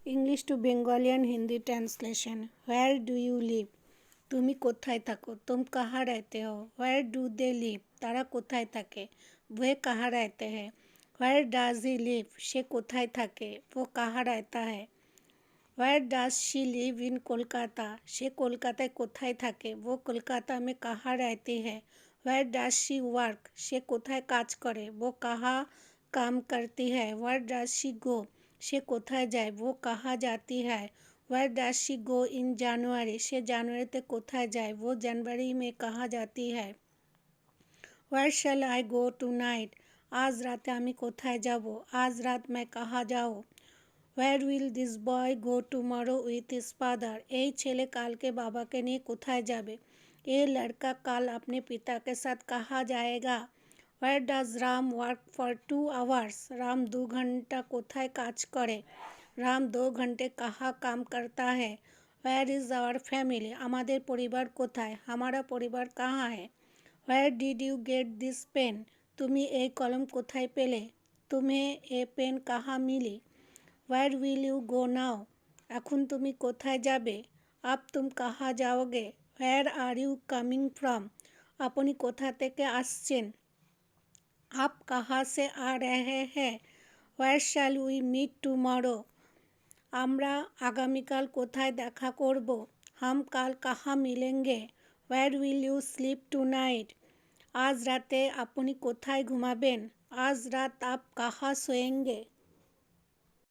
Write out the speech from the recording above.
English to Bengali and Hindi translation. Where do you live? তুমি কোথায় থাকো? तुम कहाँ रहते हो? Where do they live? তারা কোথায় থাকে? वे कहाँ रहते हैं? Where does he live? সে কোথায় থাকে? वो कहाँ रहता है? Where does she live in Kolkata? সে কলকাতায় কোথায় থাকে? वो कोलकाता में कहाँ रहती है? Where does she work? সে কোথায় কাজ করে? वो कहाँ काम करती है? Where does she go? সে কোথায় যায়? वो कहाँ जाती है? Where does she go in January? সে জানুয়ারিতে কোথায় যায়? वो जनवरी में कहाँ जाती है? Where shall I go tonight? আজ রাতে আমি কোথায় যাব? আজ রাত मैं कहाँ जाऊँ? Where will this boy go tomorrow with his father? এই ছেলে কালকে বাবাকে নিয়ে কোথায় যাবে? ये लड़का कल अपने पिता के साथ कहाँ जाएगा? Where does Ram work for 2 hours? Ram 2 घंटा कोথায় কাজ করে? राम 2 घंटे कहाँ काम करता है? Where is our family? আমাদের পরিবার কোথায়? हमारा परिवार कहाँ है? Where did you get this pen? তুমি এই কলম কোথায় পেলে? तुम्हें ये पेन कहाँ मिली? Where will you go now? এখন তুমি কোথায় যাবে? अब तुम कहाँ जाओगे? Where are you coming from? আপনি কোথা থেকে আসছেন? आप कहाँ से आ रहे हैं? Where shall we meet tomorrow? আমরা আগামীকাল কোথায় দেখা করব? हम कल कहाँ मिलेंगे? Where will you sleep tonight? আজ রাতে আপনি কোথায় ঘুমাবেন? आज रात आप कहाँ सोएंगे?